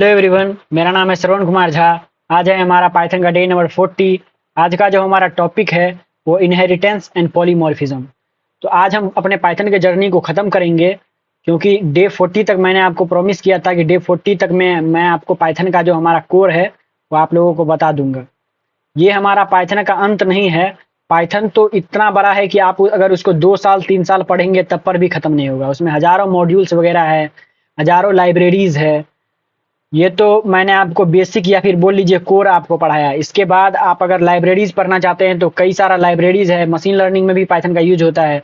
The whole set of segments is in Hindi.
हेलो एवरीवन, मेरा नाम है श्रवण कुमार झा। आज है हमारा पाइथन का डे नंबर 40। आज का जो हमारा टॉपिक है वो इनहेरिटेंस एंड पॉलीमॉर्फिज्म। तो आज हम अपने पाइथन के जर्नी को ख़त्म करेंगे, क्योंकि डे 40 तक मैंने आपको प्रॉमिस किया था कि डे 40 तक में मैं आपको पाइथन का जो हमारा कोर है वो आप लोगों को बता दूंगा। ये हमारा पाइथन का अंत नहीं है। पाइथन तो इतना बड़ा है कि आप अगर उसको 2 साल 3 साल पढ़ेंगे तब पर भी ख़त्म नहीं होगा। उसमें हज़ारों मॉड्यूल्स वगैरह है, हज़ारों लाइब्रेरीज़ है। ये तो मैंने आपको बेसिक या फिर बोल लीजिए कोर आपको पढ़ाया। इसके बाद आप अगर लाइब्रेरीज पढ़ना चाहते हैं तो कई सारा लाइब्रेरीज है। मशीन लर्निंग में भी पाइथन का यूज होता है।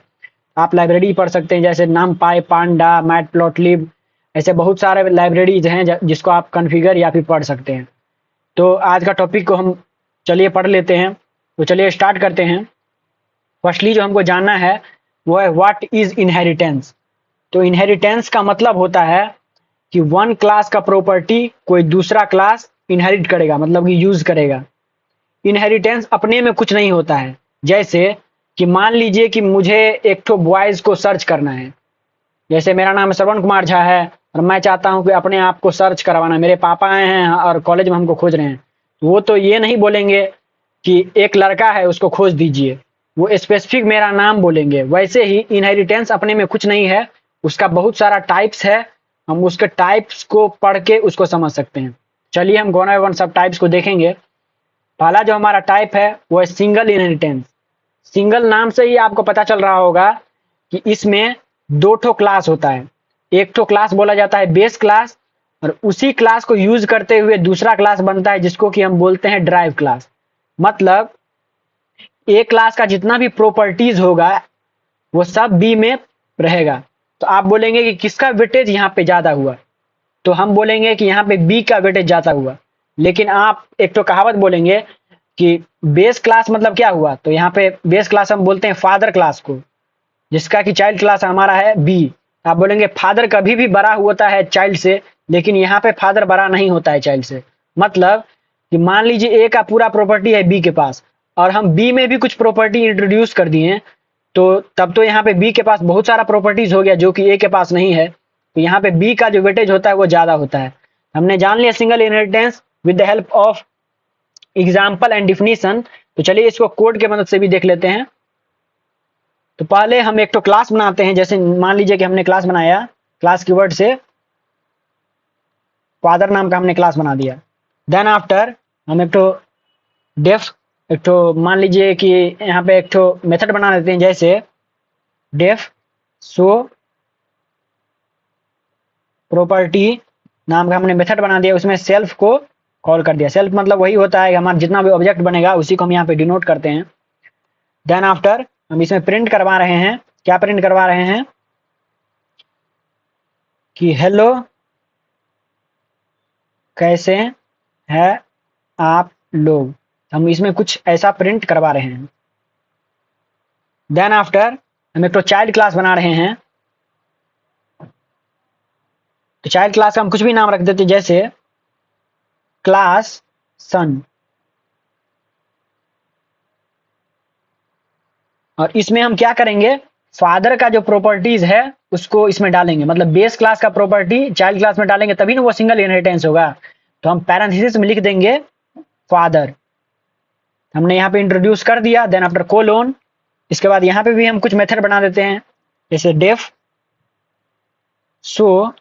आप लाइब्रेरी पढ़ सकते हैं जैसे नामपाई, पांडा, मैटप्लॉटलिब। ऐसे बहुत सारे लाइब्रेरीज हैं जिसको आप कॉन्फ़िगर या फिर पढ़ सकते हैं। तो आज का टॉपिक को हम चलिए पढ़ लेते हैं। तो चलिए स्टार्ट करते हैं। फर्स्टली जो हमको जानना है वो है व्हाट इज इनहेरिटेंस। तो इनहेरिटेंस का मतलब होता है कि वन क्लास का प्रॉपर्टी कोई दूसरा क्लास इनहेरिट करेगा, मतलब कि यूज करेगा। इनहेरिटेंस अपने में कुछ नहीं होता है। जैसे कि मान लीजिए कि मुझे एक तो बॉयज को सर्च करना है। जैसे मेरा नाम श्रवण कुमार झा है और मैं चाहता हूं कि अपने आप को सर्च करवाना। मेरे पापा आए हैं और कॉलेज में हमको खोज रहे हैं। वो तो ये नहीं बोलेंगे कि एक लड़का है उसको खोज दीजिए, वो स्पेसिफिक मेरा नाम बोलेंगे। वैसे ही इनहेरिटेंस अपने में कुछ नहीं है, उसका बहुत सारा टाइप्स है। हम उसके टाइप्स को पढ़ के उसको समझ सकते हैं। चलिए हम वन बाय वन सब टाइप्स को देखेंगे। पहला जो हमारा टाइप है वो है सिंगल इनहेरिटेंस। सिंगल नाम से ही आपको पता चल रहा होगा कि इसमें दो ठो क्लास होता है। एक ठो क्लास बोला जाता है बेस क्लास, और उसी क्लास को यूज करते हुए दूसरा क्लास बनता है जिसको कि हम बोलते हैं ड्राइव क्लास। मतलब ए क्लास का जितना भी प्रॉपर्टीज होगा वो सब बी में रहेगा। तो आप बोलेंगे कि किसका वेटेज यहाँ पे ज्यादा हुआ, तो हम बोलेंगे कि यहाँ पे बी का वेटेज ज्यादा हुआ। लेकिन आप एक तो कहावत बोलेंगे कि बेस क्लास मतलब क्या हुआ, तो यहाँ पे बेस क्लास हम बोलते हैं फादर क्लास को, जिसका कि चाइल्ड क्लास हमारा है बी। आप बोलेंगे फादर कभी भी बड़ा होता है चाइल्ड से, लेकिन यहाँ पे फादर बड़ा नहीं होता है चाइल्ड से। मतलब कि मान लीजिए ए का पूरा प्रॉपर्टी है बी के पास, और हम बी में भी कुछ प्रॉपर्टी इंट्रोड्यूस कर दिए, तो तब तो यहाँ पे बी के पास बहुत सारा प्रॉपर्टीज हो गया जो कि ए के पास नहीं है। तो यहाँ पे बी का जो वेटेज होता है वो ज्यादा होता है। हमने जान लिया single inheritance with the help of example and definition. तो चलिए इसको कोड के मदद से भी देख लेते हैं। तो पहले हम एक तो क्लास बनाते हैं। जैसे मान लीजिए कि हमने क्लास बनाया, क्लास कीवर्ड से फादर नाम का हमने क्लास बना दिया। देन आफ्टर हम एक तो डेफ, एक तो मान लीजिए कि यहाँ पे एक तो मेथड बना देते हैं। जैसे डेफ शो प्रॉपर्टी नाम का हमने मेथड बना दिया, उसमें सेल्फ को कॉल कर दिया। सेल्फ मतलब वही होता है कि हमारा जितना भी ऑब्जेक्ट बनेगा उसी को हम यहाँ पे डिनोट करते हैं। देन आफ्टर हम इसमें प्रिंट करवा रहे हैं। क्या प्रिंट करवा रहे हैं कि हेलो कैसे है आप लोग। हम इसमें कुछ ऐसा प्रिंट करवा रहे हैं। देन आफ्टर हम एक तो चाइल्ड क्लास बना रहे हैं। तो चाइल्ड क्लास का हम कुछ भी नाम रख देते, जैसे क्लास सन। और इसमें हम क्या करेंगे, फादर का जो प्रॉपर्टीज है उसको इसमें डालेंगे। मतलब बेस क्लास का प्रॉपर्टी चाइल्ड क्लास में डालेंगे तभी ना वो सिंगल इनहेरिटेंस होगा। तो हम पैरेंथेसिस में लिख देंगे फादर। हमने यहाँ पे इंट्रोड्यूस कर दिया। देन आफ्टर कोलोन, इसके बाद यहाँ पे भी हम कुछ मेथड बना देते हैं। जैसे डेफ शो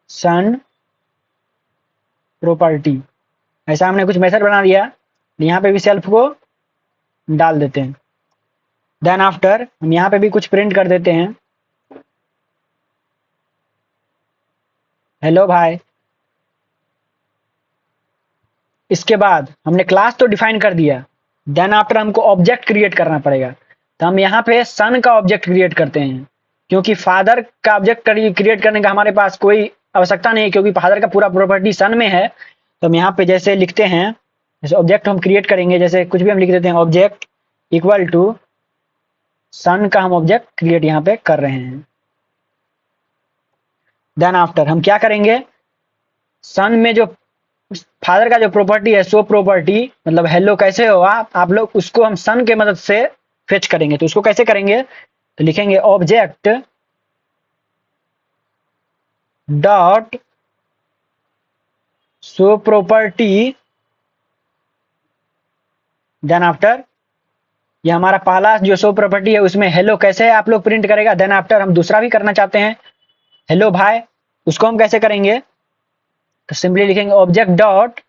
सन प्रॉपर्टी, ऐसा हमने कुछ मेथड बना दिया। यहाँ पे भी सेल्फ को डाल देते हैं। देन आफ्टर हम यहाँ पे भी कुछ प्रिंट कर देते हैं, हेलो भाई। इसके बाद हमने क्लास तो डिफाइन कर दिया। देन आफ्टर हमको ऑब्जेक्ट क्रिएट करना पड़ेगा। तो हम यहाँ पे सन का ऑब्जेक्ट क्रिएट करते हैं, क्योंकि फादर का ऑब्जेक्ट क्रिएट करने का हमारे पास कोई आवश्यकता नहीं है, क्योंकि फादर का पूरा प्रॉपर्टी सन में है। तो हम यहाँ पे जैसे लिखते हैं, जैसे ऑब्जेक्ट हम क्रिएट करेंगे, जैसे कुछ भी हम लिख देते हैं, ऑब्जेक्ट इक्वल टू सन का हम ऑब्जेक्ट क्रिएट यहाँ पे कर रहे हैं। देन आफ्टर हम क्या करेंगे, सन में जो फादर का जो प्रॉपर्टी है सो प्रॉपर्टी, मतलब हेलो कैसे हो आप लोग, उसको हम सन के मदद से फेच करेंगे। तो उसको कैसे करेंगे, तो लिखेंगे object dot show property, then after ये हमारा पहला जो शो प्रॉपर्टी है उसमें हेलो कैसे आप लोग प्रिंट करेगा। देन आफ्टर हम दूसरा भी करना चाहते हैं हेलो भाई, उसको हम कैसे करेंगे तो सिंपली लिखेंगे ऑब्जेक्ट डॉट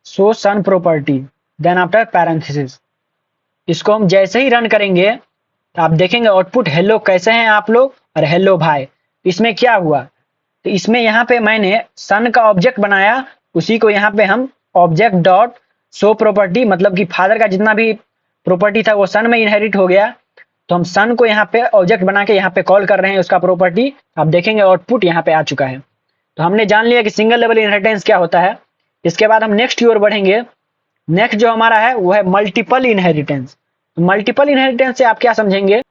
शो सन प्रॉपर्टी, देन आफ्टर पैरेंथेसिस। इसको हम जैसे ही रन करेंगे तो आप देखेंगे आउटपुट हेलो कैसे हैं आप लोग और हेलो भाई। इसमें क्या हुआ तो इसमें यहाँ पे मैंने सन का ऑब्जेक्ट बनाया, उसी को यहाँ पे हम ऑब्जेक्ट डॉट शो प्रॉपर्टी, मतलब कि फादर का जितना भी प्रॉपर्टी था वो सन में इनहेरिट हो गया, तो हम सन को यहाँ पे ऑब्जेक्ट बना के यहाँ पे कॉल कर रहे हैं उसका प्रॉपर्टी। आप देखेंगे आउटपुट यहाँ पे आ चुका है। तो हमने जान लिया कि सिंगल लेवल इनहेरिटेंस क्या होता है। इसके बाद हम नेक्स्ट की ओर बढ़ेंगे। नेक्स्ट जो हमारा है वो है मल्टीपल इनहेरिटेंस। तो मल्टीपल इनहेरिटेंस से आप क्या समझेंगे,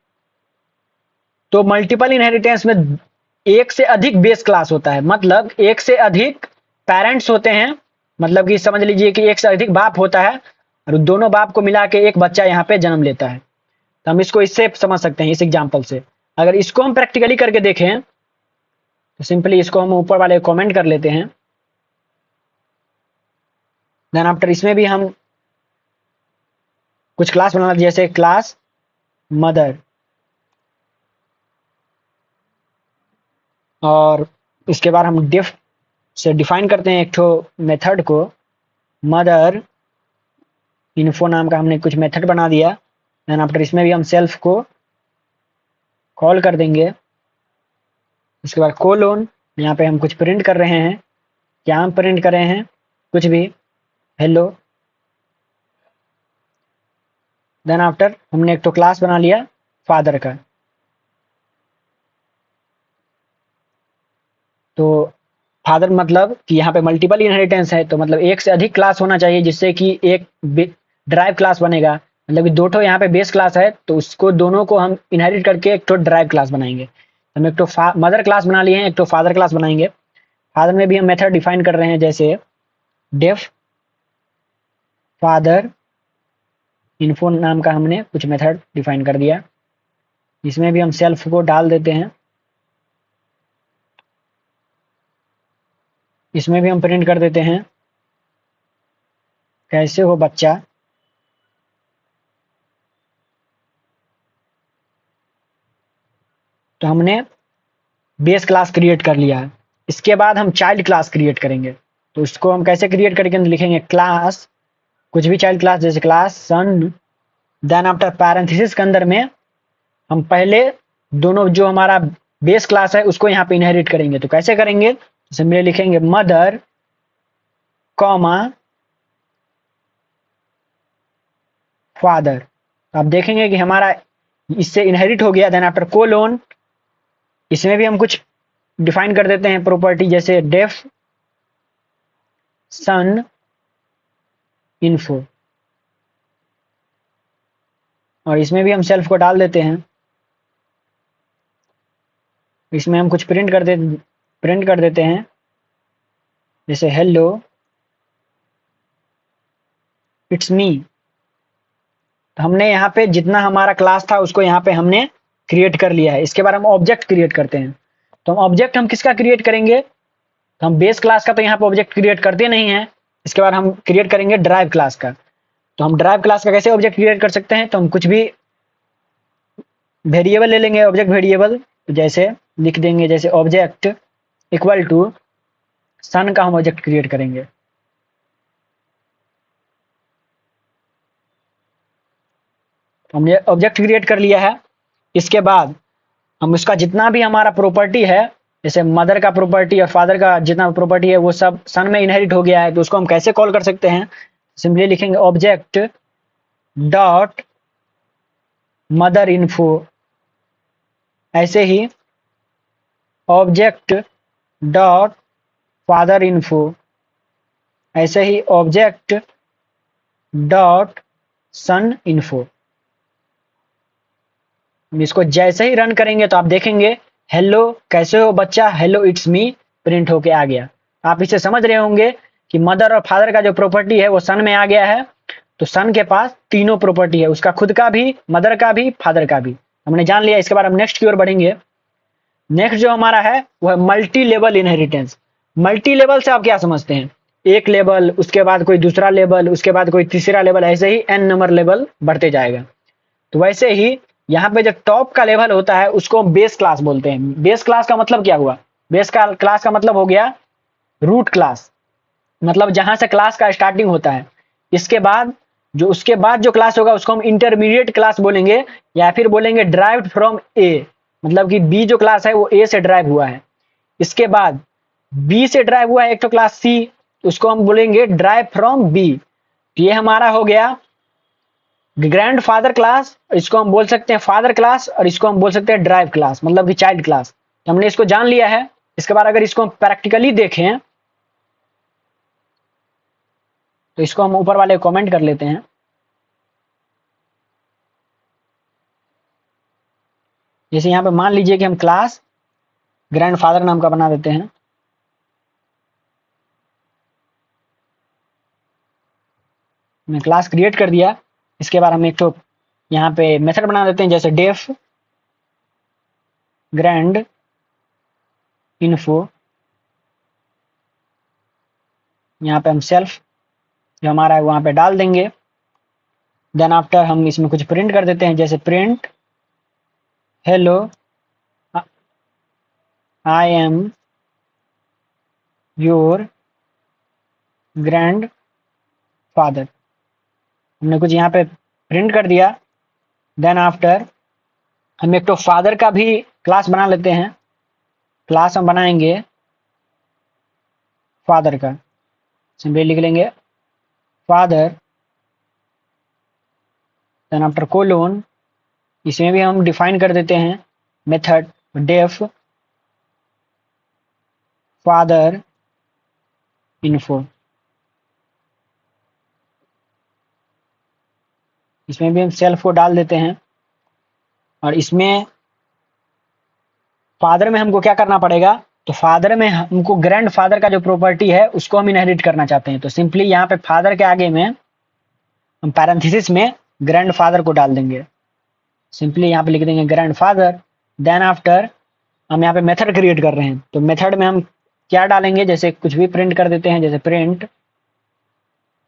तो मल्टीपल इनहेरिटेंस में एक से अधिक बेस क्लास होता है, मतलब एक से अधिक पेरेंट्स होते हैं, मतलब कि समझ लीजिए कि एक से अधिक बाप होता है और दोनों बाप को मिला के एक बच्चा यहाँ पे जन्म लेता है। तो हम इसको इससे समझ सकते हैं, इस एग्जाम्पल से। अगर इसको हम प्रैक्टिकली करके देखें तो सिंपली इसको हम ऊपर वाले कमेंट कर लेते हैं। देन आफ्टर इसमें भी हम कुछ क्लास बनाना, जैसे क्लास मदर, और इसके बाद हम डिफ से डिफाइन करते हैं एक ठो मेथड को, मदर इन्फो नाम का हमने कुछ मेथड बना दिया। देन आफ्टर इसमें भी हम सेल्फ को कॉल कर देंगे। इसके बाद कोलोन, यहाँ पे हम कुछ प्रिंट कर रहे हैं। क्या हम प्रिंट कर रहे हैं, कुछ भी, हेलो। देन आफ्टर हमने एक तो क्लास बना लिया फादर का। तो फादर मतलब कि यहाँ पे मल्टीपल इनहेरिटेंस है, तो मतलब एक से अधिक क्लास होना चाहिए जिससे कि एक ड्राइव क्लास बनेगा। मतलब कि दो ठो यहाँ पे बेस क्लास है तो उसको दोनों को हम इनहेरिट करके एक तो ड्राइव क्लास बनाएंगे। हम एक तो मदर क्लास बना लिए हैं, एक तो फादर क्लास बनाएंगे। फादर में भी हम मेथड डिफाइन कर रहे हैं, जैसे डेफ फादर इन्फो नाम का हमने कुछ मेथड डिफाइन कर दिया। इसमें भी हम सेल्फ को डाल देते हैं। इसमें भी हम प्रिंट कर देते हैं कैसे हो बच्चा। तो हमने बेस क्लास क्रिएट कर लिया है। इसके बाद हम चाइल्ड क्लास क्रिएट करेंगे। तो इसको हम कैसे क्रिएट करेंगे, लिखेंगे क्लास, कुछ भी चाइल्ड क्लास, जैसे class sun. Then after parenthesis के अंदर में हम पहले दोनों जो हमारा बेस क्लास है उसको यहाँ पे इनहेरिट करेंगे। तो कैसे करेंगे, सिंपली लिखेंगे मदर कॉमा फादर। आप देखेंगे कि हमारा इससे इनहेरिट हो गया। देन आफ्टर कोलोन, इसमें भी हम कुछ डिफाइन कर देते हैं प्रॉपर्टी, जैसे डेफ सन इन्फो, और इसमें भी हम सेल्फ को डाल देते हैं। इसमें हम कुछ प्रिंट कर देते हैं, जैसे हेलो इट्स मी। तो हमने यहाँ पे जितना हमारा क्लास था उसको यहाँ पे हमने क्रिएट कर लिया है। इसके बाद हम ऑब्जेक्ट क्रिएट करते हैं। तो हम ऑब्जेक्ट हम किसका क्रिएट करेंगे, तो हम बेस क्लास का तो यहाँ पे ऑब्जेक्ट क्रिएट करते नहीं है। इसके बाद हम क्रिएट करेंगे ड्राइव क्लास का। तो हम ड्राइव क्लास का कैसे ऑब्जेक्ट क्रिएट कर सकते हैं, तो हम कुछ भी वेरिएबल ले लेंगे, ऑब्जेक्ट वेरिएबल, जैसे लिख देंगे जैसे ऑब्जेक्ट इक्वल टू सन का हम ऑब्जेक्ट क्रिएट करेंगे। हमने ऑब्जेक्ट क्रिएट कर लिया है। इसके बाद हम उसका जितना भी हमारा प्रॉपर्टी है, जैसे मदर का प्रॉपर्टी और फादर का जितना प्रॉपर्टी है वो सब सन में इनहेरिट हो गया है। तो उसको हम कैसे कॉल कर सकते हैं, सिंपली लिखेंगे ऑब्जेक्ट डॉट मदर इन्फो, ऐसे ही ऑब्जेक्ट डॉट फादर इन्फो, ऐसे ही ऑब्जेक्ट डॉट सन इन्फो। इसको जैसे ही रन करेंगे तो आप देखेंगे हेलो कैसे हो बच्चा, हेलो इट्स मी प्रिंट होके आ गया। आप इसे समझ रहे होंगे कि मदर और फादर का जो प्रॉपर्टी है वो सन में आ गया है। तो सन के पास तीनों प्रॉपर्टी है, उसका खुद का भी, मदर का भी, फादर का भी, हमने जान लिया। इसके बाद हम नेक्स्ट की ओर बढ़ेंगे। नेक्स्ट जो हमारा है वो है multi level inheritance. Multi level से आप क्या समझते हैं? एक लेवल, उसके बाद कोई दूसरा लेवल, उसके बाद कोई तीसरा लेवल, ऐसे ही एन नंबर लेवल बढ़ते जाएगा। तो वैसे ही यहाँ पे जो टॉप का लेवल होता है उसको हम बेस क्लास बोलते हैं। बेस क्लास का मतलब क्या हुआ? बेस का क्लास का मतलब हो गया रूट क्लास, मतलब जहां से क्लास का स्टार्टिंग होता है। इसके बाद उसके बाद जो क्लास होगा उसको हम इंटरमीडिएट क्लास बोलेंगे, या फिर बोलेंगे ड्राइव्ड फ्रॉम ए, मतलब कि बी जो क्लास है वो ए से ड्राइव हुआ है। इसके बाद बी से ड्राइव हुआ है एक तो क्लास सी, उसको हम बोलेंगे ड्राइव फ्रॉम बी। ये हमारा हो गया ग्रैंड फादर क्लास, इसको हम बोल सकते हैं फादर क्लास, और इसको हम बोल सकते हैं ड्राइव क्लास, मतलब कि चाइल्ड क्लास। तो हमने इसको जान लिया है। इसके बाद अगर इसको हम प्रैक्टिकली देखें तो इसको हम ऊपर वाले कमेंट कर लेते हैं। जैसे यहाँ पे मान लीजिए कि हम क्लास ग्रैंडफादर नाम का बना देते हैं। हमने क्लास क्रिएट कर दिया। इसके बाद हम एक तो यहाँ पे मेथड बना देते हैं, जैसे डेफ ग्रैंड इन्फो। यहाँ पे हम सेल्फ जो हमारा है वहाँ पे डाल देंगे। देन आफ्टर हम इसमें कुछ प्रिंट कर देते हैं, जैसे print hello I am your grand father. हमने कुछ यहाँ पे प्रिंट कर दिया। देन आफ्टर हम एक तो फादर का भी क्लास बना लेते हैं। क्लास हम बनाएंगे फादर का, सिंपली लिख लेंगे फादर, देन आफ्टर कोलोन। इसमें भी हम डिफाइन कर देते हैं मेथड डेफ फादर इन्फो। इसमें भी हम सेल्फ को डाल देते हैं। और इसमें फादर में हमको क्या करना पड़ेगा? तो फादर में हमको ग्रैंड फादर का जो प्रॉपर्टी है उसको हम इनहेरिट करना चाहते हैं। तो सिंपली यहाँ पे फादर के आगे में हम पैरेंथेसिस में ग्रैंड फादर को डाल देंगे। सिंपली यहाँ पे लिख देंगे ग्रैंड फादर। देन आफ्टर हम यहाँ पे मेथड क्रिएट कर रहे हैं, तो मेथड में हम क्या डालेंगे? जैसे कुछ भी प्रिंट कर देते हैं, जैसे print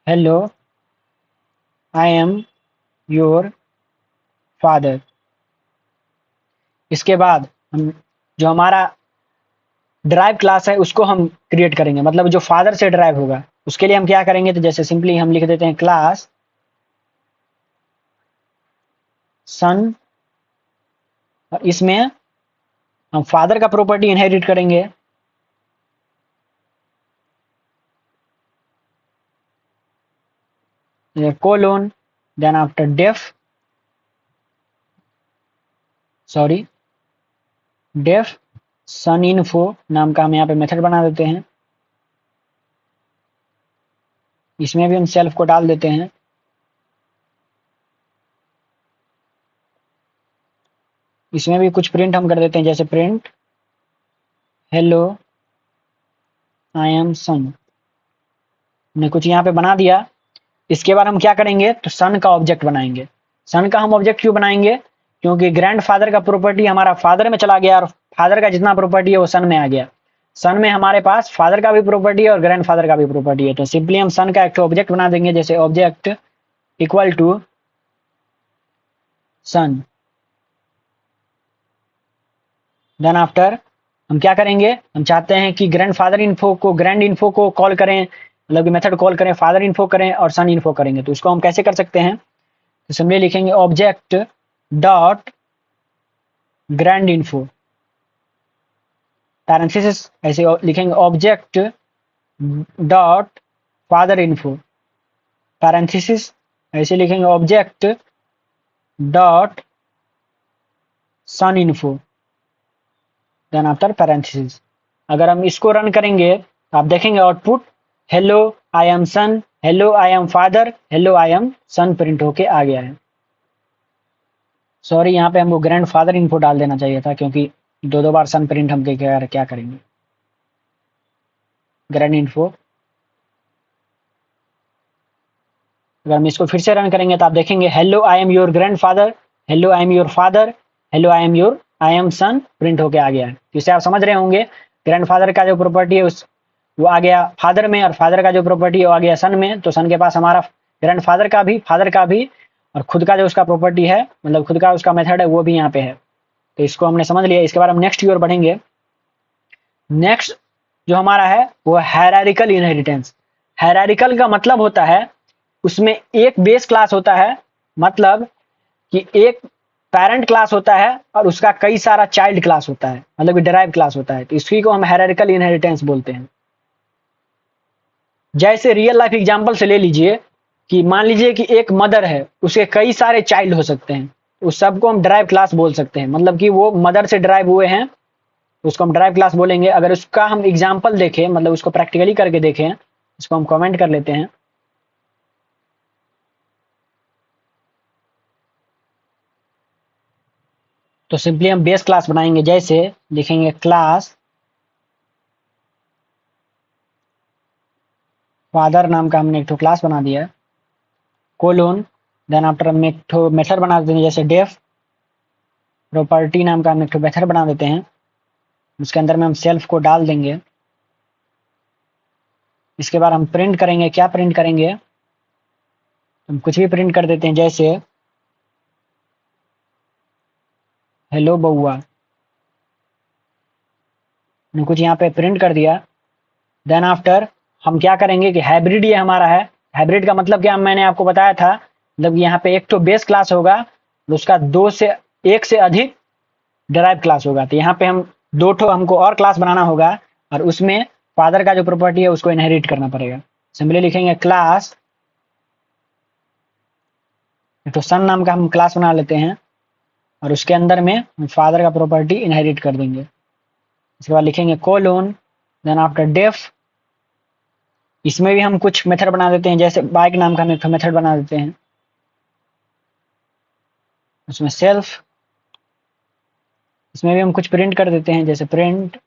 hello I am your father. इसके बाद हम जो हमारा ड्राइव क्लास है उसको हम क्रिएट करेंगे, मतलब जो फादर से ड्राइव होगा उसके लिए हम क्या करेंगे? तो जैसे सिंपली हम लिख देते हैं क्लास सन, और इसमें हम फादर का प्रॉपर्टी इनहेरिट करेंगे। कोलोन, देन आफ्टर डेफ सन इन्फो नाम का हम यहाँ पे मेथड बना देते हैं। इसमें भी हम सेल्फ को डाल देते हैं। इसमें भी कुछ प्रिंट हम कर देते हैं, जैसे प्रिंट हेलो आई एम सन। हमने कुछ यहाँ पे बना दिया। इसके बाद हम क्या करेंगे? तो सन का ऑब्जेक्ट बनाएंगे। सन का हम ऑब्जेक्ट क्यों बनाएंगे? क्योंकि ग्रैंड फादर का प्रॉपर्टी हमारा फादर में चला गया और फादर का जितना प्रॉपर्टी है वो सन में आ गया। सन में हमारे पास फादर का भी प्रॉपर्टी है और ग्रैंड फादर का भी प्रॉपर्टी है। तो सिंपली हम सन का एक ऑब्जेक्ट बना देंगे, जैसे object equal to son. Then after हम क्या करेंगे? हम चाहते हैं कि ग्रैंड इन्फो को कॉल करें, मतलब कि मेथड कॉल करें, फादर इन्फो करें और सन इन्फो करेंगे। तो उसको हम कैसे कर सकते हैं? तो सिंपली लिखेंगे object dot grand info, parenthesis ऐसे लिखेंगे object dot father info, parenthesis ऐसे लिखेंगे object dot son info, then after parenthesis. अगर हम इसको रन करेंगे तो आप देखेंगे output hello I am son, hello I am father, hello I am son print होके आ गया है। सॉरी, यहाँ पे हमको ग्रैंड फादर इन्फो डाल देना चाहिए था, क्योंकि दो दो बार सन प्रिंट हम क्या करेंगे? Grand info. अगर हम इसको फिर से रन करेंगे तो आप देखेंगे hello I am your grand father, hello I am your father, hello I am your I am son print होके आ गया है। तो इसे आप समझ रहे होंगे, ग्रैंडफादर का जो प्रॉपर्टी है उस वो आ गया फादर में, और फादर का जो प्रॉपर्टी है वो आ गया सन में। तो सन के पास हमारा ग्रैंडफादर का भी, फादर का भी, और खुद का जो उसका प्रॉपर्टी है, मतलब खुद का उसका मेथड है, वो भी यहाँ पे है। तो इसको हमने समझ लिया। इसके बाद हम नेक्स्ट की ओर बढ़ेंगे। नेक्स्ट जो हमारा है वो हायरार्किकल इनहेरिटेंस। हायरार्किकल का मतलब होता है उसमें एक बेस क्लास होता है, मतलब कि एक पेरेंट क्लास होता है और उसका कई सारा चाइल्ड क्लास होता है, मतलब कि डिराइव क्लास होता है। तो इसी को हम हायरार्किकल इनहेरिटेंस बोलते हैं। जैसे रियल लाइफ एग्जांपल से ले लीजिए कि मान लीजिए कि एक मदर है, उसके कई सारे चाइल्ड हो सकते हैं, उस सबको हम ड्राइव क्लास बोल सकते हैं, मतलब कि वो मदर से ड्राइव हुए हैं, उसको हम ड्राइव क्लास बोलेंगे। अगर उसका हम एग्जाम्पल देखें, मतलब उसको प्रैक्टिकली करके देखें, इसको हम कमेंट कर लेते हैं। तो सिंपली हम बेस क्लास बनाएंगे, जैसे लिखेंगे क्लास फादर नाम का हमने एक तो क्लास बना दिया, कोलोन, देन आफ्टर हम एक तो मेथड बना देते हैं जैसे डेफ प्रॉपर्टी नाम का हम एक तो मेथड बना देते हैं, उसके अंदर में हम सेल्फ को डाल देंगे। इसके बाद हम प्रिंट करेंगे, क्या प्रिंट करेंगे, हम कुछ भी प्रिंट कर देते हैं, जैसे हेलो बउआ, मैंने कुछ यहाँ पे प्रिंट कर दिया। देन आफ्टर हम क्या करेंगे कि हाइब्रिड ये हमारा है। हाइब्रिड का मतलब क्या, मैंने आपको बताया था, मतलब यहाँ पे एक तो बेस क्लास होगा और उसका दो से एक से अधिक डिराइव क्लास होगा। तो यहाँ पे हम दो ठो हमको और क्लास बनाना होगा, और उसमें फादर का जो प्रॉपर्टी है उसको इनहेरिट करना पड़ेगा। सिंपली लिखेंगे क्लास, एक तो सन नाम का हम क्लास बना लेते हैं, और उसके अंदर में हम फादर का प्रॉपर्टी इनहेरिट कर देंगे। इसके बाद लिखेंगे कोलोन, देन आफ्टर डेफ, इसमें भी हम कुछ मेथड बना देते हैं, जैसे बाइक नाम का हम एक मेथड बना देते हैं, उसमें सेल्फ, इसमें भी हम कुछ प्रिंट कर देते हैं, जैसे print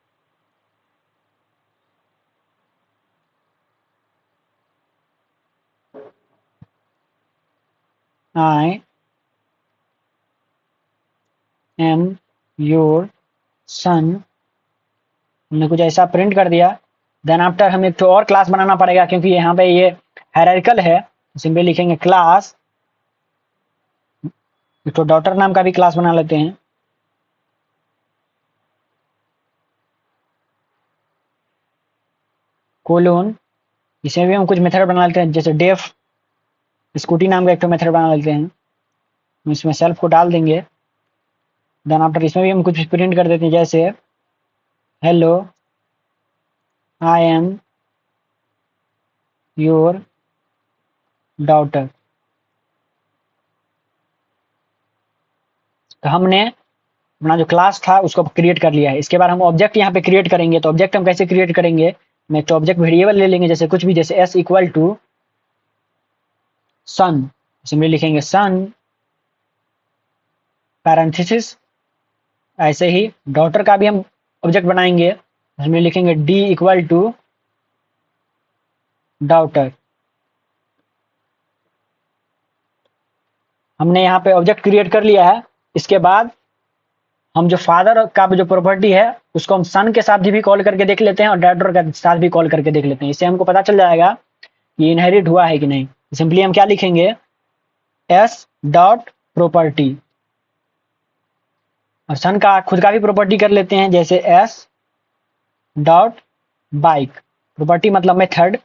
I am your son, हमने कुछ ऐसा प्रिंट कर दिया। देन आफ्टर हमें एक तो और क्लास बनाना पड़ेगा, क्योंकि यहाँ पे ये हायरार्किकल है। सिंपली लिखेंगे क्लास, एक तो डॉटर नाम का भी क्लास बना लेते हैं, कोलोन, इसमें भी हम कुछ मेथड बना लेते हैं, जैसे डेफ स्कूटी नाम का एक तो मेथड बना लेते हैं, हम इसमें सेल्फ को डाल देंगे। देन आफ्टर इसमें भी हम कुछ प्रिंट कर देते हैं, जैसे hello I am your daughter. तो हमने अपना जो क्लास था उसको क्रिएट कर लिया है। इसके बाद हम ऑब्जेक्ट यहाँ पे क्रिएट करेंगे। तो ऑब्जेक्ट हम कैसे क्रिएट करेंगे, मैं तो ऑब्जेक्ट वेरिएबल ले लेंगे, जैसे कुछ भी, जैसे S equal to son, simply लिखेंगे सन पैरेंथेसिस। ऐसे ही डॉटर का भी हम ऑब्जेक्ट बनाएंगे, उसमें लिखेंगे डी इक्वल टू डॉटर। हमने यहाँ पे ऑब्जेक्ट क्रिएट कर लिया है। इसके बाद हम जो फादर का जो प्रॉपर्टी है उसको हम सन के साथ भी कॉल करके देख लेते हैं, और डॉटर के साथ भी कॉल करके देख लेते हैं। इससे हमको पता चल जाएगा कि इनहेरिट हुआ है कि नहीं। सिंपली हम क्या लिखेंगे, एस डॉट प्रॉपर्टी, और सन का खुद का भी प्रॉपर्टी कर लेते हैं, जैसे एस डॉट बाइक, प्रॉपर्टी मतलब मेथड।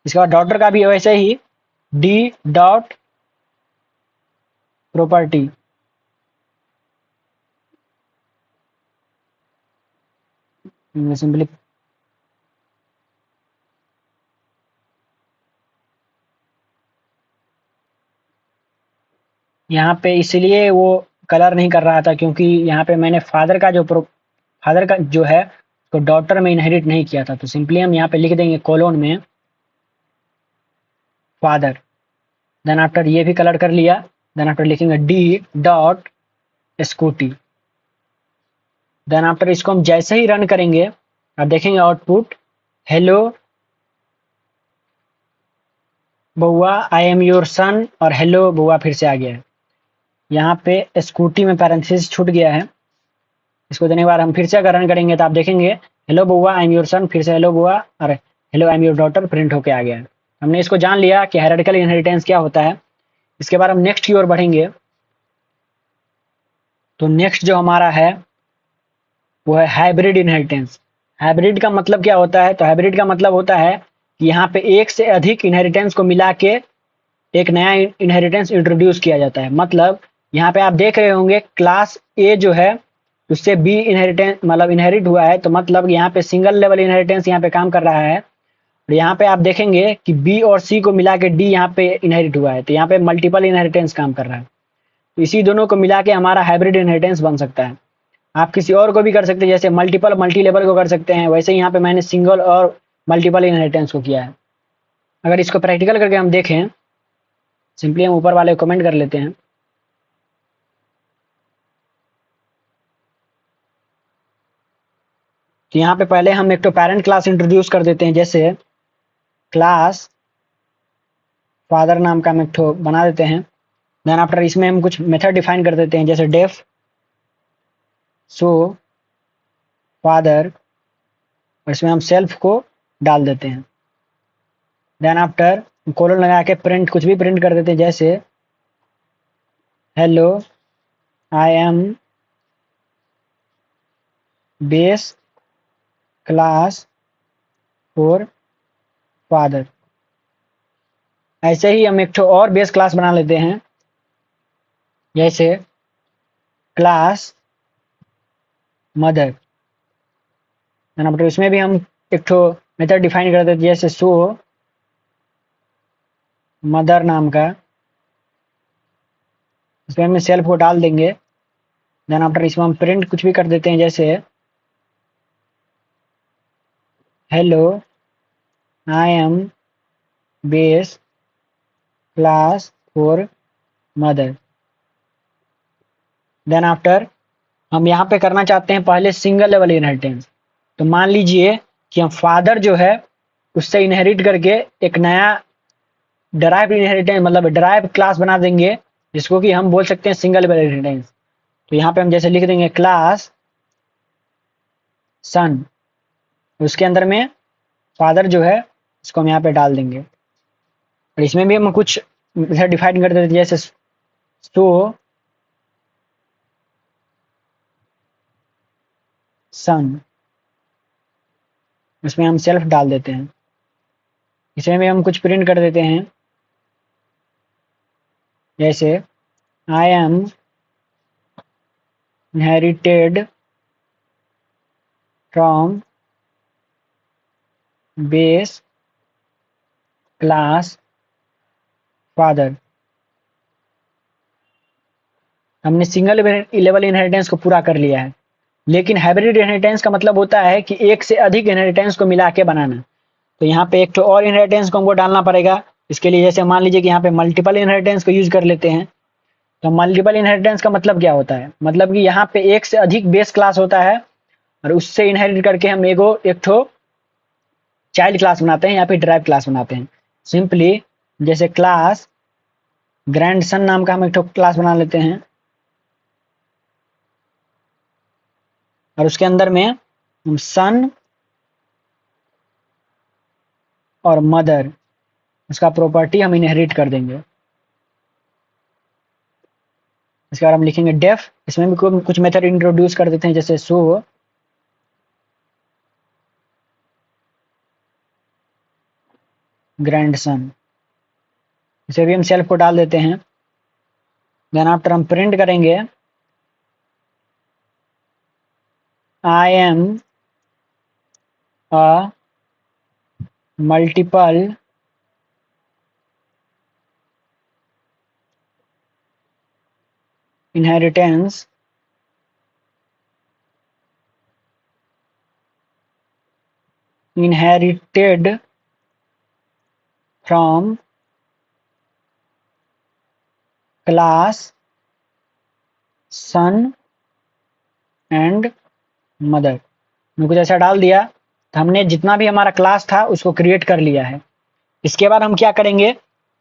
इसके बाद डॉटर का भी वैसे ही डी डॉट प्रॉपर्टी। सिंपली यहाँ पे इसलिए वो कलर नहीं कर रहा था, क्योंकि यहाँ पे मैंने फादर का जो है तो डॉटर में इनहेरिट नहीं किया था। तो सिंपली हम यहाँ पे लिख देंगे कोलोन में फादर, देन आफ्टर ये भी कलर कर लिया। देन आफ्टर लिखेंगे D dot scooty. Then after इसको हम जैसे ही रन करेंगे और देखेंगे आउटपुट, हेलो बउआ आई एम योर सन, और हेलो बउआ फिर से आ गया है। यहाँ पे स्कूटी में पैरेंथेसिस छूट गया है। इसको देने के बाद हम फिर से अगर रन करेंगे तो आप देखेंगे हेलो बुआ आई एम योर सन, फिर से हेलो बुआ और hello I am your daughter print होके आ गया है। हमने इसको जान लिया कि हायरार्किकल इनहेरिटेंस क्या होता है। इसके बाद हम नेक्स्ट की ओर बढ़ेंगे। तो नेक्स्ट जो हमारा है वो है हाइब्रिड इनहेरिटेंस। हाइब्रिड का मतलब क्या होता है? तो हाइब्रिड का मतलब होता है कि यहाँ पे एक से अधिक इनहेरिटेंस को मिला के एक नया इनहेरिटेंस इंट्रोड्यूस किया जाता है। मतलब यहाँ पे आप देख रहे होंगे क्लास ए जो है उससे बी इनहेरिटेंस मतलब इनहेरिट हुआ है, तो मतलब यहाँ पे सिंगल लेवल इनहेरिटेंस यहाँ पे काम कर रहा है। और यहाँ पे आप देखेंगे कि बी और सी को मिला के डी यहाँ पे इनहेरिट हुआ है, तो यहाँ पे मल्टीपल इनहेरिटेंस काम कर रहा है। तो इसी दोनों को मिला के हमारा हाइब्रिड इनहेरिटेंस बन सकता है। आप किसी और को भी कर सकते हैं, जैसे मल्टीपल मल्टी लेवल को कर सकते हैं, वैसे ही यहाँ पे मैंने सिंगल और मल्टीपल इनहेरिटेंस को किया है। अगर इसको प्रैक्टिकल करके हम देखें, सिंपली हम ऊपर वाले कमेंट कर लेते हैं। तो यहाँ पे पहले हम एक तो पेरेंट क्लास इंट्रोड्यूस कर देते हैं, जैसे क्लास फादर नाम का हम एक तो बना देते हैं। देन आफ्टर इसमें हम कुछ मेथड डिफाइन कर देते हैं, जैसे डेफ सो फादर, और इसमें हम सेल्फ को डाल देते हैं। देन आफ्टर कोलन लगा के प्रिंट कुछ भी प्रिंट कर देते हैं, जैसे hello I am base class for father. ऐसे ही हम एक तो और बेस क्लास बना लेते हैं, जैसे क्लास मदर। मतलब इसमें भी हम एक तो मेथड डिफाइन कर देते हैं, जैसे शो मदर नाम का, इसमें हम सेल्फ को डाल देंगे। देन आफ्टर इसमें हम प्रिंट कुछ भी कर देते हैं, जैसे hello I am base class for mother. Then after हम यहाँ पे करना चाहते हैं पहले सिंगल लेवल इनहेरिटेंस। तो मान लीजिए कि हम फादर जो है उससे इनहेरिट करके एक नया डराइव इनहेरिटेंस मतलब डराइव क्लास बना देंगे, जिसको कि हम बोल सकते हैं सिंगल लेवल इनहेरिटेंस। तो यहाँ पे हम जैसे लिख देंगे क्लास सन, उसके अंदर में फादर जो है इसको हम यहाँ पे डाल देंगे। और इसमें भी हम कुछ मेथड डिफाइन कर देते हैं, जैसे शो सन, इसमें हम सेल्फ डाल देते हैं। इसमें भी हम कुछ प्रिंट कर देते हैं, जैसे I am inherited from base class father. हमने सिंगल लेवल इनहेरिटेंस को पूरा कर लिया है। लेकिन हाइब्रिड इनहेरिटेंस का मतलब होता है कि एक से अधिक इनहेरिटेंस को मिला के बनाना। तो यहाँ पे एक तो और इनहेरिटेंस को हमको डालना पड़ेगा। इसके लिए जैसे मान लीजिए कि यहाँ पे मल्टीपल इनहेरिटेंस को यूज कर लेते हैं। तो मल्टीपल इनहेरिटेंस का मतलब क्या होता है? मतलब कि यहाँ पे एक से अधिक बेस क्लास होता है और उससे इनहेरिट करके हम एक ठो चाइल्ड क्लास बनाते हैं, यहाँ पे ड्राइव क्लास बनाते हैं। सिंपली जैसे क्लास ग्रैंडसन नाम का हम एक ठो क्लास बना लेते हैं, और उसके अंदर में हम सन और मदर उसका प्रॉपर्टी हम इनहेरिट कर देंगे। इसके बाद हम लिखेंगे डेफ, इसमें भी कुछ मेथड इंट्रोड्यूस कर देते हैं, जैसे शो ग्रैंडसन, इसे भी हम सेल्फ को डाल देते हैं। देन आफ्टर हम प्रिंट करेंगे I am a multiple inheritance inherited from class son and mother। मैं कुछ ऐसा डाल दिया तो हमने जितना भी हमारा क्लास था उसको क्रिएट कर लिया है। इसके बाद हम क्या करेंगे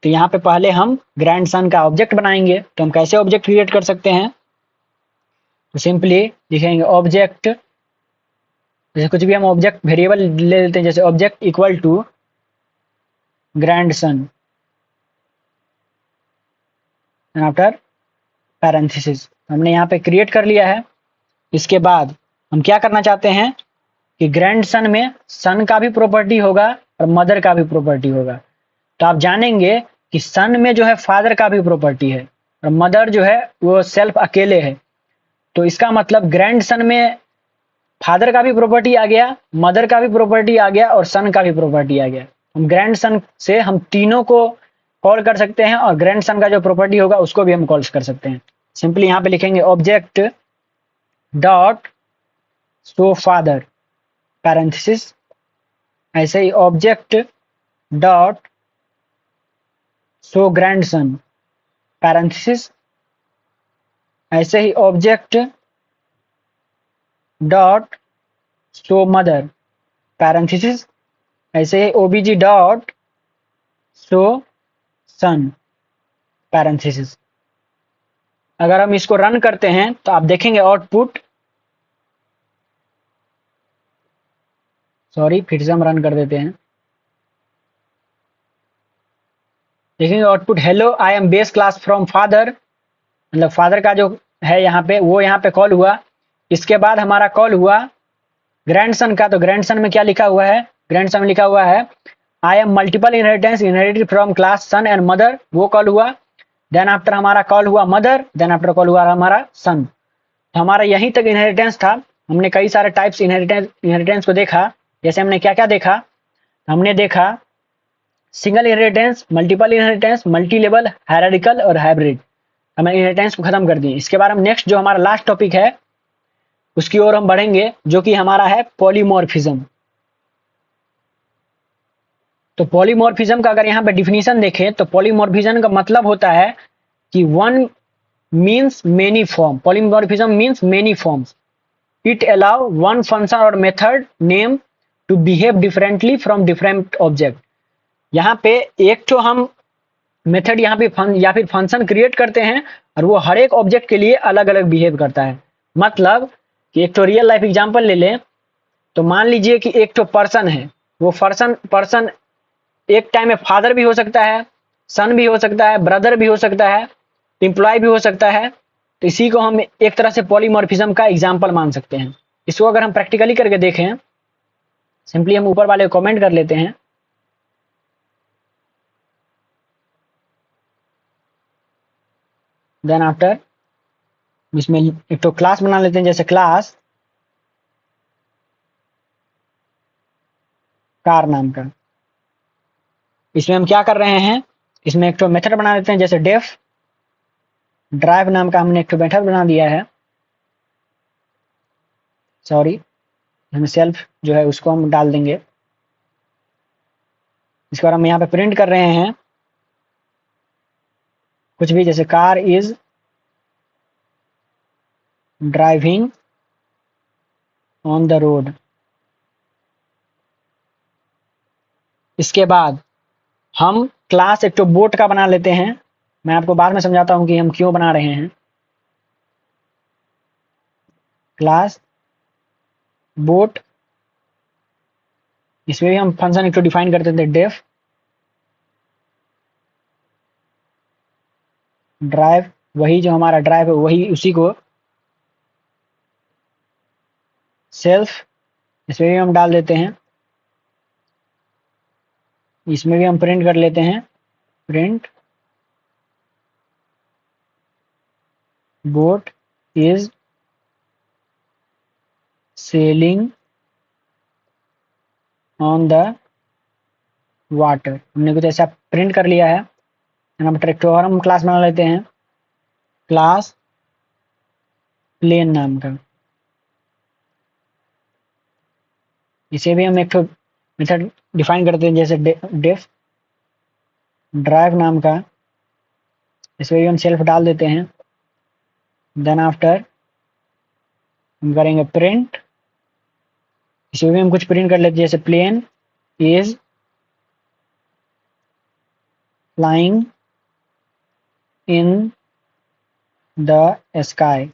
तो यहाँ पे पहले हम ग्रैंडसन का ऑब्जेक्ट बनाएंगे। तो हम कैसे ऑब्जेक्ट क्रिएट कर सकते हैं, तो सिंपली लिखेंगे ऑब्जेक्ट, जैसे कुछ भी हम ऑब्जेक्ट वेरिएबल ले लेते हैं, जैसे object equal to grandson after parenthesis. हमने यहाँ पे क्रिएट कर लिया है। इसके बाद हम क्या करना चाहते हैं कि ग्रैंडसन में सन का भी प्रॉपर्टी होगा और मदर का भी प्रॉपर्टी होगा। तो आप जानेंगे कि सन में जो है फादर का भी प्रॉपर्टी है और मदर जो है वो सेल्फ अकेले है। तो इसका मतलब ग्रैंडसन में फादर का भी प्रॉपर्टी आ गया, मदर का भी प्रॉपर्टी आ गया और सन का भी प्रॉपर्टी आ गया। हम ग्रैंडसन से हम तीनों को कॉल कर सकते हैं और ग्रैंडसन का जो प्रॉपर्टी होगा उसको भी हम कॉल कर सकते हैं। सिंपली यहाँ पे लिखेंगे object dot show father parenthesis, ऐसे ही object dot show grandson parenthesis, ऐसे ही object dot show mother parenthesis, ऐसे ही OBJ dot show son parenthesis. अगर हम इसको रन करते हैं तो आप देखेंगे आउटपुट, सॉरी फिर से हम रन कर देते हैं, देखेंगे output hello I am base class from father, मतलब फादर का जो है यहाँ पे वो यहाँ पे कॉल हुआ। इसके बाद हमारा कॉल हुआ ग्रैंडसन का। तो ग्रैंडसन में क्या लिखा हुआ है, ग्रैंडसन में लिखा हुआ है I am multiple inheritance inherited from class son and mother, वो कॉल हुआ। देन आफ्टर हमारा कॉल हुआ मदर, देन आफ्टर कॉल हुआ हमारा सन। तो हमारा यहीं तक इनहेरिटेंस था। हमने कई सारे टाइप्स इनहेरिटेंस को देखा। जैसे हमने क्या क्या देखा, हमने देखा single inheritance, multiple inheritance, multi level, hierarchical और हाइब्रिड। हमें इनहेरिटेंस को खत्म कर दिए। इसके बाद हम नेक्स्ट जो हमारा लास्ट टॉपिक है उसकी ओर हम बढ़ेंगे, जो कि हमारा है पॉलीमॉर्फिज्म। तो पॉलीमॉर्फिज्म का अगर यहाँ पे डिफिनीशन देखें तो पॉलीमॉर्फिज्म का मतलब होता है कि one means many form. Polymorphism means many forms. It allow one function or method name to behave differently from different object. यहाँ पे एक तो हम मेथड यहाँ पे या फिर फंक्शन क्रिएट करते हैं और वो हर एक ऑब्जेक्ट के लिए अलग अलग बिहेव करता है। मतलब कि एक तो रियल लाइफ एग्जांपल ले लें, तो मान लीजिए कि एक तो पर्सन है, वो पर्सन एक टाइम में फादर भी हो सकता है, सन भी हो सकता है, ब्रदर भी हो सकता है, एम्प्लॉय भी हो सकता है। तो इसी को हम एक तरह से पॉलीमॉर्फिज्म का एग्जाम्पल मान सकते हैं। इसको अगर हम प्रैक्टिकली करके देखें, सिंपली हम ऊपर वाले कमेंट कर लेते हैं। देन आफ्टर इसमें एक तो क्लास बना लेते हैं, जैसे क्लास कार नाम का। इसमें हम क्या कर रहे हैं, इसमें एक तो मेथड बना लेते हैं, जैसे डेफ ड्राइव नाम का हमने एक तो मेथड बना दिया है। सॉरी, हम सेल्फ जो है उसको हम डाल देंगे। इसके बाद हम यहाँ पे प्रिंट कर रहे हैं कुछ भी, जैसे car is driving on the road. इसके बाद हम क्लास एक तो बोट का बना लेते हैं। मैं आपको बाद में समझाता हूं कि हम क्यों बना रहे हैं। क्लास बोट, इसमें भी हम फंक्शन एक तो डिफाइन करते थे, डेफ ड्राइव, वही जो हमारा ड्राइव है वही उसी को सेल्फ, इसमें भी हम डाल देते हैं। इसमें भी हम प्रिंट कर लेते हैं, print boat is sailing on the water. हमने कुछ ऐसा प्रिंट कर लिया है। हम ट्रैक्टर हम क्लास बना लेते हैं, क्लास प्लेन नाम का। इसे भी हम एक मेथड डिफाइन करते हैं, जैसे डेफ ड्राइव नाम का। इसमें भी हम सेल्फ डाल देते हैं। देन आफ्टर हम करेंगे प्रिंट, इसमें भी हम कुछ प्रिंट कर लेते हैं, जैसे plane is flying in the sky,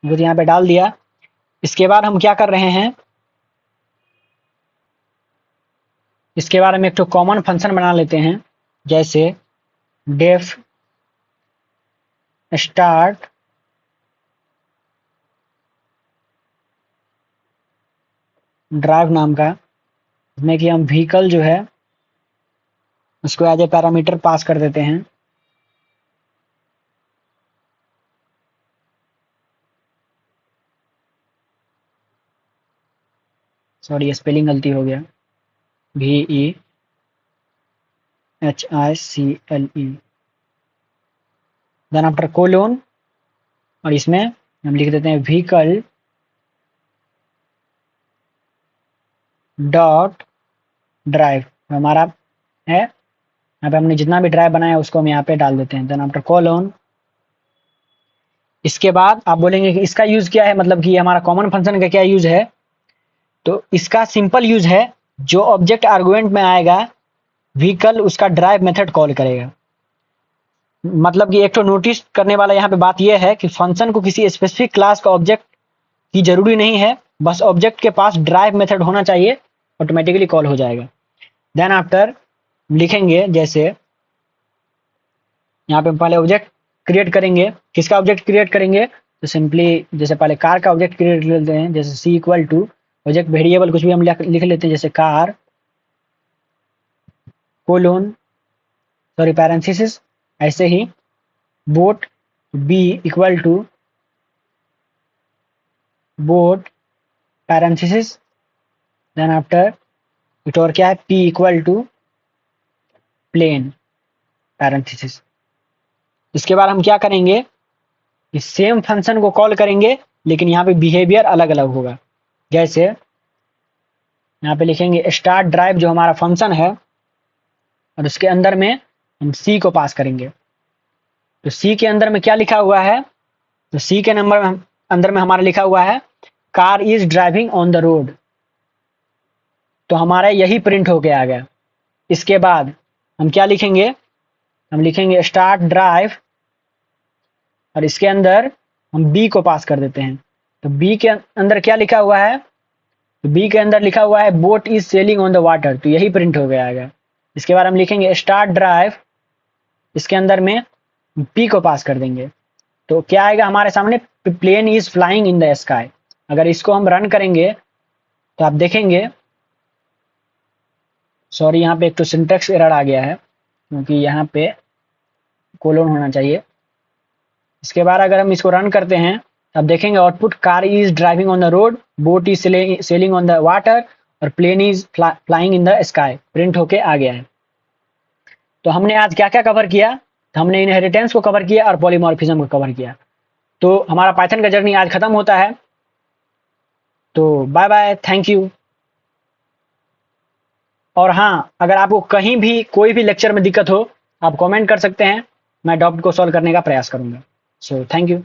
वो यहाँ पे डाल दिया। इसके बाद हम क्या कर रहे हैं, इसके बाद हम एक तो कॉमन फंक्शन बना लेते हैं, जैसे डेफ स्टार्ट ड्राइव नाम का, जिसमें कि हम व्हीकल जो है उसको एज ए पैरामीटर पास कर देते हैं। सॉरी स्पेलिंग गलती हो गया, VEHICLE, देन आफ्टर कोलोन, और इसमें हम लिख देते हैं व्हीकल डॉट ड्राइव, हमारा है यहाँ पे हमने जितना भी ड्राइव बनाया उसको हम यहाँ पे डाल देते हैं, देन आफ्टर कोलोन। इसके बाद आप बोलेंगे कि इसका यूज क्या है, मतलब कि हमारा कॉमन फंक्शन का क्या यूज है, तो इसका सिंपल यूज है, जो ऑब्जेक्ट आर्गुमेंट में आएगा व्हीकल उसका ड्राइव मेथड कॉल करेगा। मतलब कि एक तो नोटिस करने वाला यहाँ पे बात यह है कि फंक्शन को किसी स्पेसिफिक क्लास का ऑब्जेक्ट की जरूरी नहीं है, बस ऑब्जेक्ट के पास ड्राइव मेथड होना चाहिए, ऑटोमेटिकली कॉल हो जाएगा। देन आफ्टर लिखेंगे, जैसे यहाँ पे पहले ऑब्जेक्ट क्रिएट करेंगे, किसका ऑब्जेक्ट क्रिएट करेंगे, तो सिंपली जैसे पहले कार का ऑब्जेक्ट क्रिएट कर लेते हैं, जैसे सी इक्वल टू ऑब्जेक्ट वेरिएबल कुछ भी हम लिख लेते हैं, जैसे कार कोलोन सॉरी पैरेंथेसिस, ऐसे ही boat B equal to boat parenthesis, then after it और क्या है P equal to plane parenthesis. इसके बाद हम क्या करेंगे, इस सेम फंक्शन को कॉल करेंगे, लेकिन यहाँ पे बिहेवियर अलग अलग होगा। जैसे यहाँ पे लिखेंगे स्टार्ट ड्राइव जो हमारा फंक्शन है, और उसके अंदर में हम सी को पास करेंगे। तो सी के अंदर में क्या लिखा हुआ है, तो सी के नंबर में अंदर में हमारा लिखा हुआ है car is driving on the road, तो हमारा यही प्रिंट होके आ गया। इसके बाद हम क्या लिखेंगे, हम लिखेंगे स्टार्ट ड्राइव, और इसके अंदर हम बी को पास कर देते हैं। तो बी के अंदर क्या लिखा हुआ है, तो बी के अंदर लिखा हुआ है boat is sailing on the water, तो यही प्रिंट हो गया आएगा। इसके बाद हम लिखेंगे स्टार्ट ड्राइव, इसके अंदर में पी को पास कर देंगे, तो क्या आएगा हमारे सामने, plane is flying in the sky. अगर इसको हम रन करेंगे तो आप देखेंगे, सॉरी यहाँ पे एक तो सिंटैक्स एरर आ गया है, क्योंकि यहाँ पे कोलोन होना चाहिए। इसके बाद अगर हम इसको रन करते हैं, अब देखेंगे output car is driving on the road, boat is sailing on the water, और plane is flying in the sky print होके आ गया है। तो हमने आज क्या क्या कवर किया, तो हमने इनहेरिटेंस को कवर किया और पॉलीमॉर्फिज्म को कवर किया। तो हमारा पाइथन का जर्नी आज खत्म होता है। तो बाय बाय, थैंक यू। और हाँ, अगर आपको कहीं भी कोई भी लेक्चर में दिक्कत हो, आप कमेंट कर सकते हैं, मैं डाउट को सॉल्व करने का प्रयास करूंगा। So thank you.